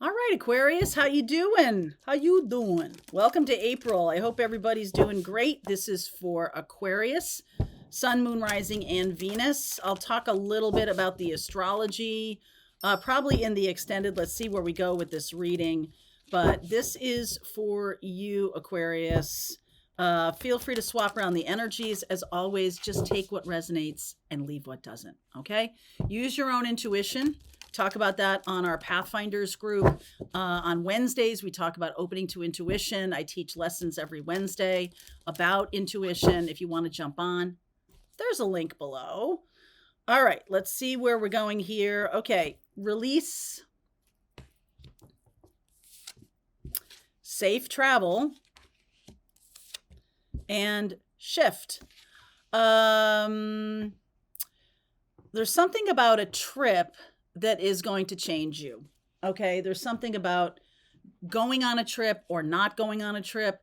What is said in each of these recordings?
All right, Aquarius, how you doing? How you doing? Welcome to April. I hope everybody's doing great. This is for Aquarius, Sun, Moon, Rising, and Venus. I'll talk a little bit about the astrology, probably in the extended. Let's see where we go with this reading. But this is for you, Aquarius. Feel free to swap around the energies. As always, just take what resonates and leave what doesn't, okay? Use your own intuition. Talk about that on our Pathfinders group. On Wednesdays, we talk about opening to intuition. I teach lessons every Wednesday about intuition. If you want to jump on, there's a link below. All right, let's see where we're going here. Okay, release, safe travel, and shift. There's something about a trip that is going to change you. Okay, there's something about going on a trip or not going on a trip.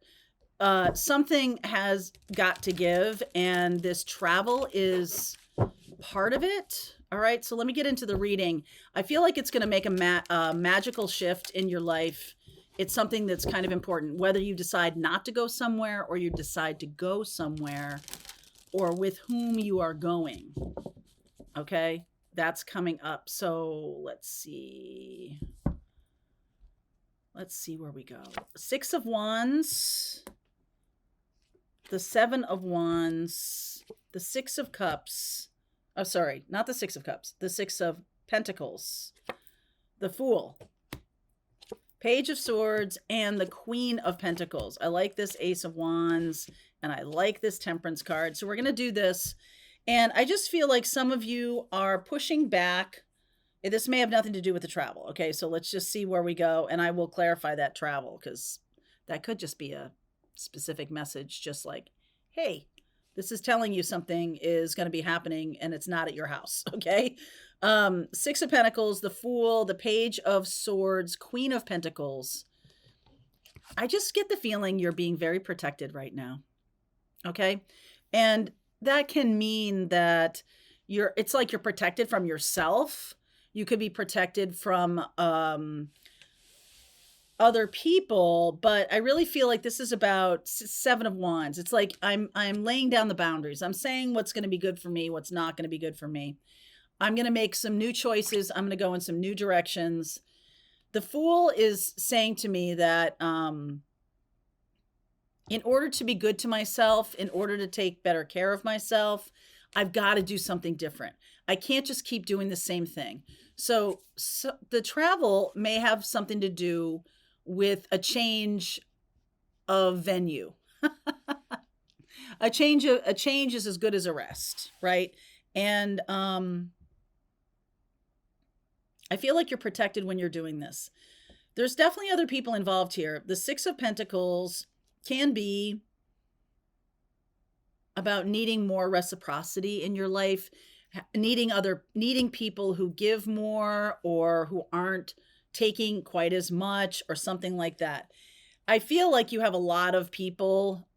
Something has got to give, and this travel is part of it. All right, so let me get into the reading. I feel like it's going to make a magical shift in your life. It's something that's kind of important, whether you decide not to go somewhere or you decide to go somewhere, or with whom you are going. Okay, that's coming up. So let's see. Let's see where we go. 6 of Wands, the 7 of Wands, the 6 of Cups. Oh, sorry, not the 6 of Cups, the 6 of Pentacles, the Fool, Page of Swords, and the Queen of Pentacles. I like this Ace of Wands, and I like this Temperance card. So we're going to do this. And I just feel like some of you are pushing back. This may have nothing to do with the travel. Okay, so let's just see where we go. And I will clarify that travel, because that could just be a specific message, just like, hey, this is telling you something is going to be happening and it's not at your house. Okay. 6 of Pentacles, the Fool, the Page of Swords, Queen of Pentacles. I just get the feeling you're being very protected right now. Okay. And that can mean that it's like you're protected from yourself. You could be protected from other people, but I really feel like this is about 7 of Wands. It's like I'm laying down the boundaries. I'm saying what's going to be good for me, what's not going to be good for me. I'm going to make some new choices. I'm going to go in some new directions. The Fool is saying to me that in order to be good to myself, in order to take better care of myself, I've got to do something different. I can't just keep doing the same thing. So the travel may have something to do with a change of venue. A change is as good as a rest, right? And I feel like you're protected when you're doing this. There's definitely other people involved here. The 6 of Pentacles can be about needing more reciprocity in your life, needing people who give more or who aren't taking quite as much or something like that. I feel like you have a lot of people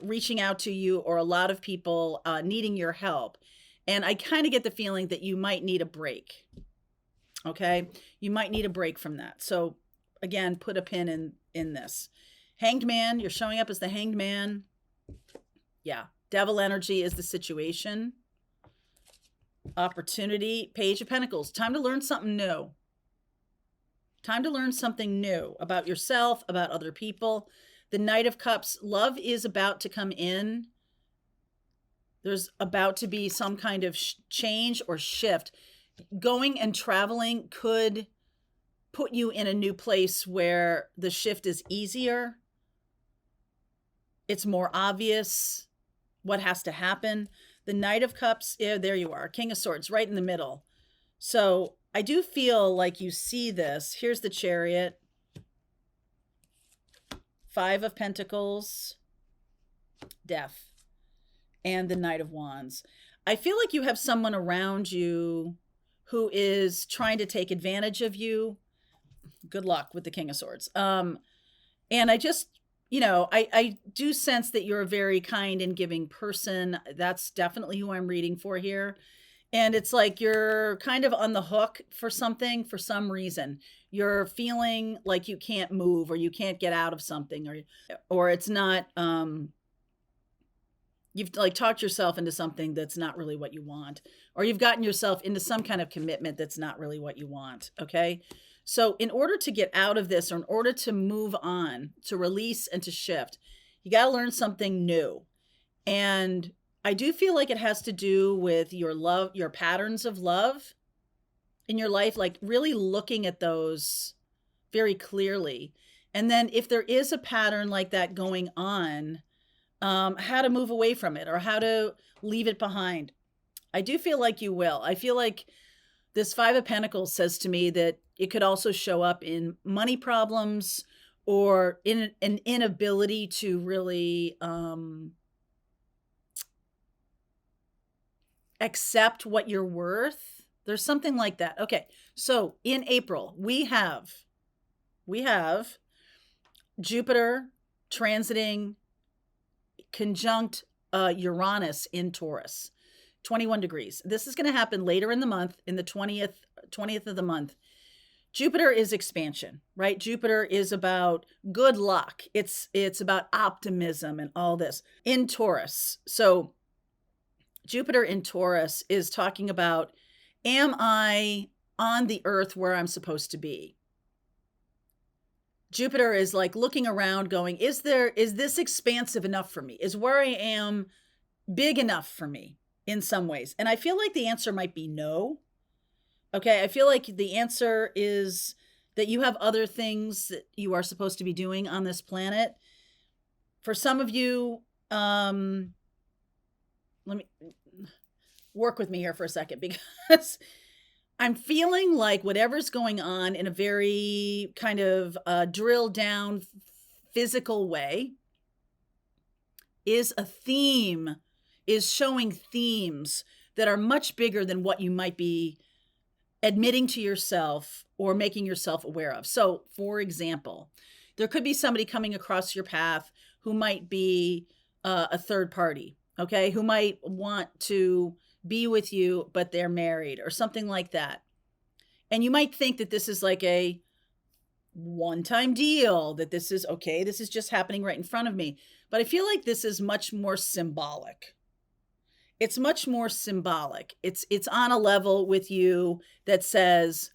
reaching out to you, or a lot of people needing your help. And I kind of get the feeling that you might need a break. Okay. You might need a break from that. So again, put a pin in this. Hanged Man, you're showing up as the Hanged Man. Yeah. Devil energy is the situation. Opportunity, Page of Pentacles. Time to learn something new. Time to learn something new about yourself, about other people. The Knight of Cups, love is about to come in. There's about to be some kind of change or shift. Going and traveling could put you in a new place where the shift is easier. It's more obvious what has to happen. The Knight of Cups, yeah, there you are. King of Swords, right in the middle. So I do feel like you see this. Here's the Chariot. 5 of Pentacles, Death, and the Knight of Wands. I feel like you have someone around you who is trying to take advantage of you. Good luck with the King of Swords. And I just, I do sense that you're a very kind and giving person. That's definitely who I'm reading for here. And it's like you're kind of on the hook for something, for some reason. you're feeling like you can't move, or you can't get out of something, or it's not you've like talked yourself into something that's not really what you want, or you've gotten yourself into some kind of commitment that's not really what you want. Okay. So in order to get out of this, or in order to move on, to release and to shift, you got to learn something new. And I do feel like it has to do with your love, your patterns of love in your life, like really looking at those very clearly. And then if there is a pattern like that going on, how to move away from it, or how to leave it behind. I do feel like you will. I feel like this Five of Pentacles says to me that it could also show up in money problems, or in an inability to really accept what you're worth. There's something like that. Okay. So in April, we have Jupiter transiting conjunct Uranus in Taurus, 21 degrees. This is going to happen later in the month, in the 20th of the month. Jupiter is expansion, right? Jupiter is about good luck. It's about optimism and all this in Taurus. So Jupiter in Taurus is talking about, am I on the earth where I'm supposed to be? Jupiter is like looking around going, is this expansive enough for me? Is where I am big enough for me in some ways? And I feel like the answer might be no. Okay. I feel like the answer is that you have other things that you are supposed to be doing on this planet. For some of you, let me work with me here for a second, because I'm feeling like whatever's going on in a very kind of drilled down physical way is a theme, is showing themes that are much bigger than what you might be admitting to yourself or making yourself aware of. So, for example, there could be somebody coming across your path who might be a third party, okay, who might want to be with you, but they're married or something like that. And you might think that this is like a one-time deal, that this is okay, this is just happening right in front of me. But I feel like this is much more symbolic. It's much more symbolic. It's on a level with you that says,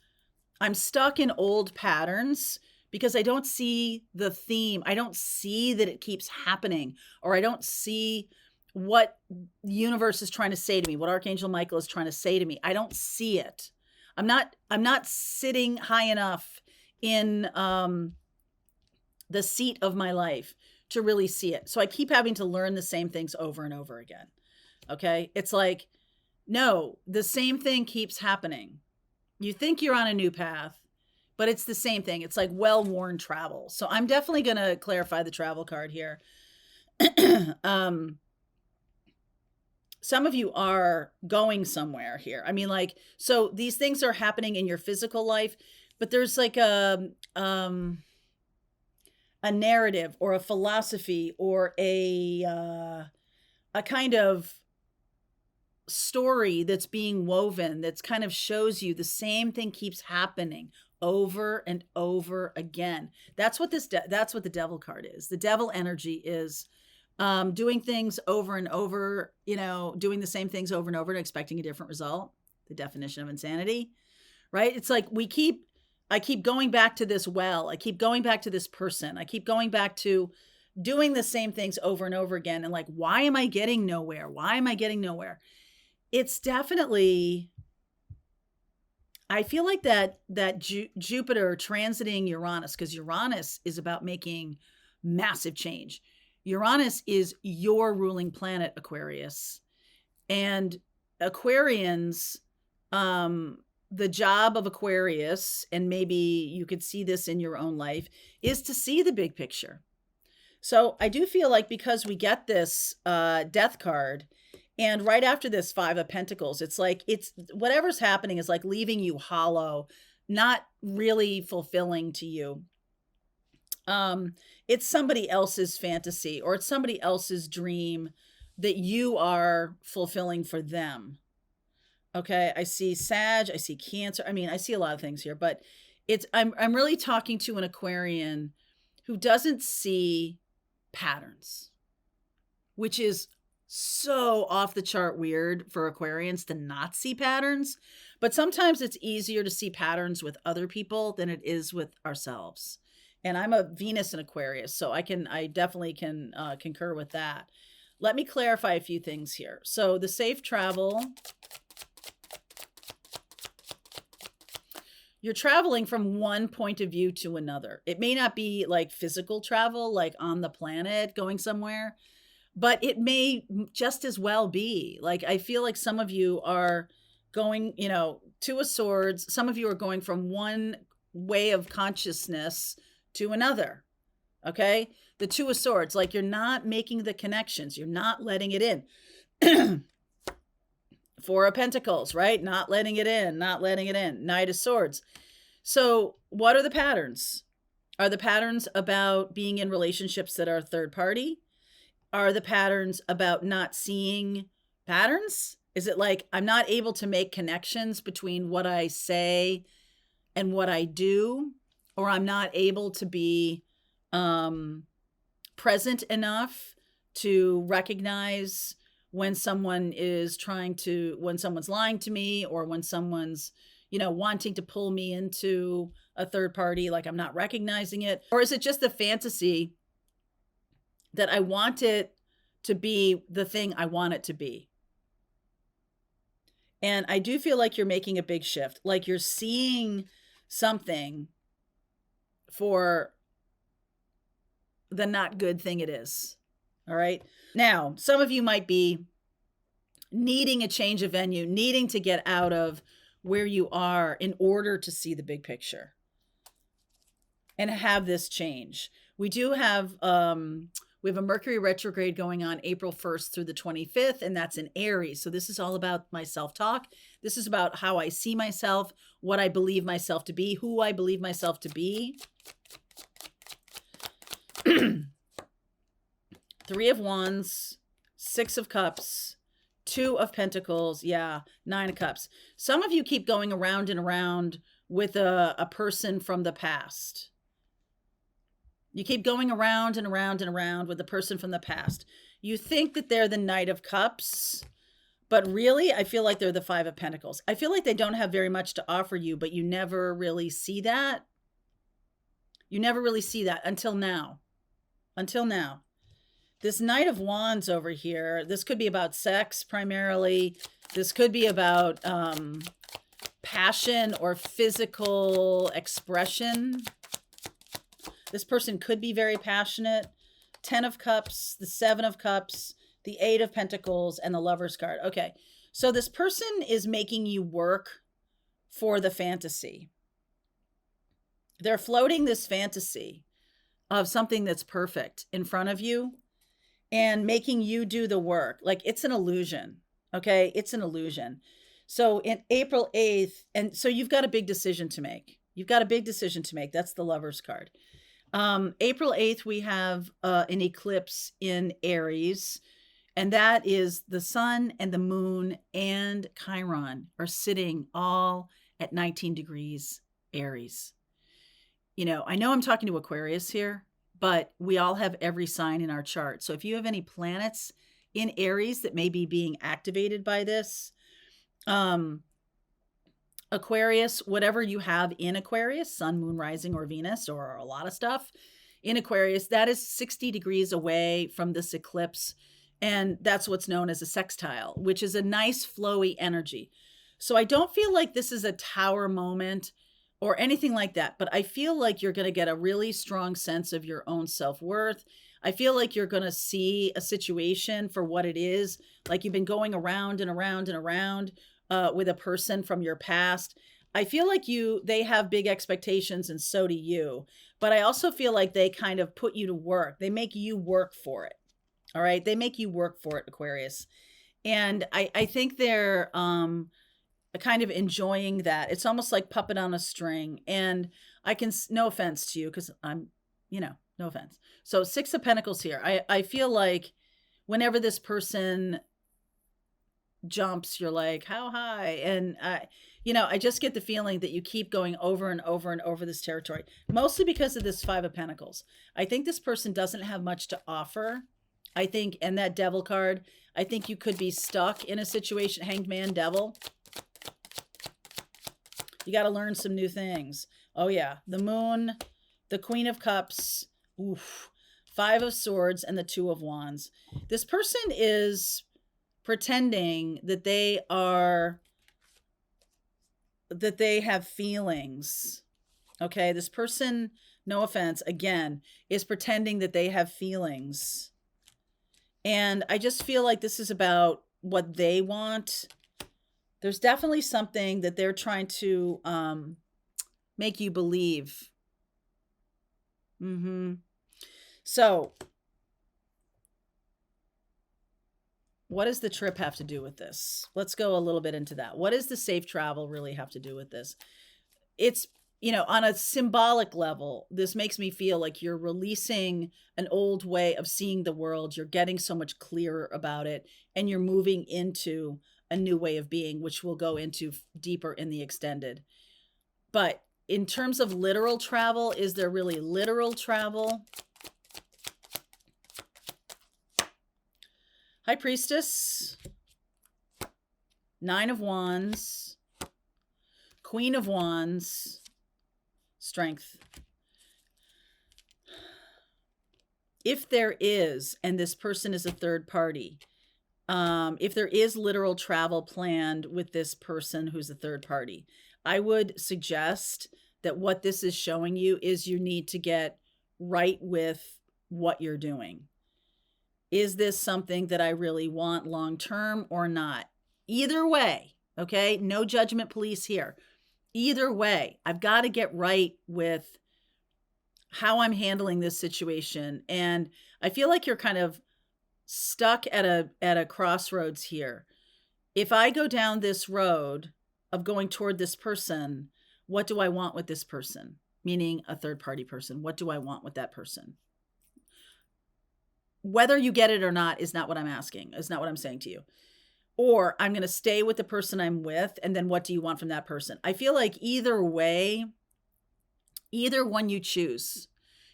I'm stuck in old patterns because I don't see the theme. I don't see that it keeps happening, or I don't see what the universe is trying to say to me, what Archangel Michael is trying to say to me. I don't see it. I'm not sitting high enough in the seat of my life to really see it. So I keep having to learn the same things over and over again. Okay. It's like, no, the same thing keeps happening. You think you're on a new path, but it's the same thing. It's like well-worn travel. So I'm definitely going to clarify the travel card here. Some of you are going somewhere here. I mean, like, so these things are happening in your physical life, but there's like a narrative or a philosophy or a kind of story that's being woven that's kind of shows you the same thing keeps happening over and over again. That's what that's what the devil card is. The devil energy is doing things over and over, doing the same things over and over and expecting a different result. The definition of insanity, right? It's like I keep going back to this well. I keep going back to this person. I keep going back to doing the same things over and over again. And like, why am I getting nowhere? Why am I getting nowhere? It's definitely, I feel like that Jupiter transiting Uranus, because Uranus is about making massive change. Uranus is your ruling planet, Aquarius. And Aquarians, the job of Aquarius, and maybe you could see this in your own life, is to see the big picture. So I do feel like because we get this death card, and right after this Five of Pentacles, it's like it's whatever's happening is like leaving you hollow, not really fulfilling to you. It's somebody else's fantasy, or it's somebody else's dream that you are fulfilling for them. Okay. I see Sag, I see Cancer. I mean, I see a lot of things here, but I'm really talking to an Aquarian who doesn't see patterns, which is so off the chart weird for Aquarians to not see patterns. But sometimes it's easier to see patterns with other people than it is with ourselves. And I'm a Venus in Aquarius, so I definitely can concur with that. Let me clarify a few things here. So the safe travel, you're traveling from one point of view to another. It may not be like physical travel, like on the planet going somewhere, but it may just as well be. Like, I feel like some of you are going, Two of Swords. Some of you are going from one way of consciousness to another. Okay. The Two of Swords, like you're not making the connections. You're not letting it in. Four of Pentacles, right? Not letting it in, not letting it in. Knight of Swords. So what are the patterns? Are the patterns about being in relationships that are third party? Are the patterns about not seeing patterns? Is it like I'm not able to make connections between what I say and what I do? Or I'm not able to be present enough to recognize when someone is when someone's lying to me, or when someone's, wanting to pull me into a third party, like I'm not recognizing it? Or is it just a fantasy that I want it to be the thing I want it to be? And I do feel like you're making a big shift, like you're seeing something for the not good thing it is. All right. Now, some of you might be needing a change of venue, needing to get out of where you are in order to see the big picture and have this change. We do have, we have a Mercury retrograde going on April 1st through the 25th, and that's in Aries. So this is all about my self-talk. This is about how I see myself, what I believe myself to be, who I believe myself to be. Three of Wands, Six of Cups, Two of Pentacles, Nine of Cups. Some of you keep going around and around with a person from the past. You keep going around and around and around with a person from the past. You think that they're the Knight of Cups, but really, I feel like they're the Five of Pentacles. I feel like they don't have very much to offer you, but you never really see that. You never really see that until now. Until now. This Knight of Wands over here, this could be about sex primarily. This could be about passion or physical expression. This person could be very passionate. 10 of Cups, the 7 of Cups, the 8 of Pentacles, and the Lover's card. Okay, so this person is making you work for the fantasy. They're floating this fantasy of something that's perfect in front of you and making you do the work. Like, it's an illusion. Okay, it's an illusion. So in April 8th, and so you've got a big decision to make. You've got a big decision to make. That's the Lover's card. April 8th, we have an eclipse in Aries, and that is the sun and the moon and Chiron are sitting all at 19 degrees Aries. I know I'm talking to Aquarius here, but we all have every sign in our chart. So if you have any planets in Aries that may be being activated by this, Aquarius, whatever you have in Aquarius, sun, moon, rising, or Venus, or a lot of stuff in Aquarius, that is 60 degrees away from this eclipse. And that's what's known as a sextile, which is a nice flowy energy. So I don't feel like this is a tower moment or anything like that, but I feel like you're going to get a really strong sense of your own self-worth. I feel like you're going to see a situation for what it is, like you've been going around and around and around with a person from your past. I feel like they have big expectations, and so do you, but I also feel like they kind of put you to work. They make you work for it. All right. They make you work for it, Aquarius. And I think they're kind of enjoying that. It's almost like puppet on a string. And no offense to you, because I'm, no offense. So 6 of Pentacles here. I feel like whenever this person jumps, you're like, how high? And I just get the feeling that you keep going over and over and over this territory, mostly because of this Five of Pentacles. I think this person doesn't have much to offer. I think, and that Devil card, I think you could be stuck in a situation, Hanged Man, Devil. You got to learn some new things. Oh yeah, the Moon, the Queen of Cups, oof, Five of Swords, and the Two of Wands. This person is pretending that they have feelings. Okay, this person, no offense, again, is pretending that they have feelings. And I just feel like this is about what they want. There's definitely something that they're trying to make you believe. So what does the trip have to do with this? Let's go a little bit into that. What does the safe travel really have to do with this? It's, on a symbolic level, this makes me feel like you're releasing an old way of seeing the world. You're getting so much clearer about it, and you're moving into a new way of being, which we'll go into deeper in the extended. But in terms of literal travel, is there really literal travel? High Priestess, Nine of Wands, Queen of Wands, Strength. If there is, and this person is a third party, if there is literal travel planned with this person who's a third party, I would suggest that what this is showing you is you need to get right with what you're doing. Is this something that I really want long-term or not? Either way, okay? No judgment police here. Either way, I've got to get right with how I'm handling this situation. And I feel like you're kind of stuck at a crossroads here. If I go down this road of going toward this person, what do I want with this person? Meaning a third party person. What do I want with that person? Whether you get it or not is not what I'm asking. Is not what I'm saying to you. Or I'm going to stay with the person I'm with, and then what do you want from that person? I feel like either way, either one you choose,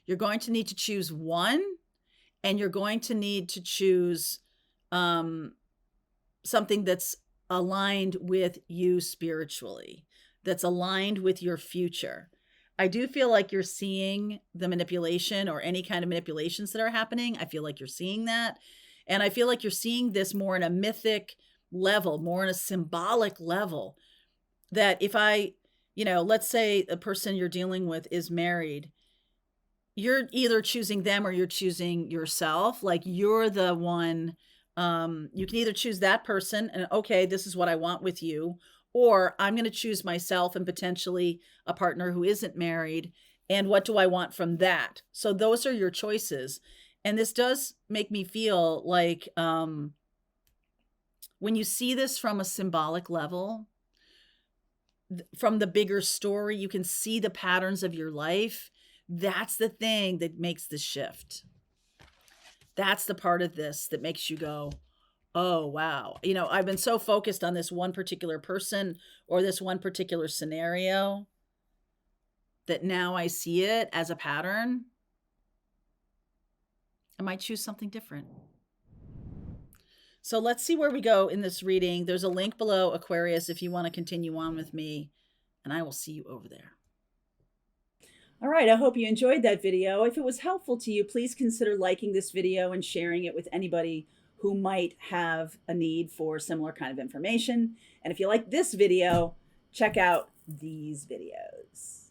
you're going to need to choose one, and you're going to need to choose something that's aligned with you spiritually, that's aligned with your future. I do feel like you're seeing the manipulation or any kind of manipulations that are happening. I feel like you're seeing that. And I feel like you're seeing this more in a mythic level, more in a symbolic level, that if I, let's say the person you're dealing with is married, you're either choosing them or you're choosing yourself. Like you're the one, you can either choose that person and, okay, this is what I want with you, or I'm going to choose myself and potentially a partner who isn't married. And what do I want from that? So those are your choices. And this does make me feel like when you see this from a symbolic level, from the bigger story, you can see the patterns of your life. That's the thing that makes the shift. That's the part of this that makes you go, oh, wow. I've been so focused on this one particular person or this one particular scenario that now I see it as a pattern. I might choose something different. So let's see where we go in this reading. There's a link below, Aquarius, if you want to continue on with me, and I will see you over there. All right, I hope you enjoyed that video. If it was helpful to you, please consider liking this video and sharing it with anybody who might have a need for similar kind of information. And if you like this video, check out these videos.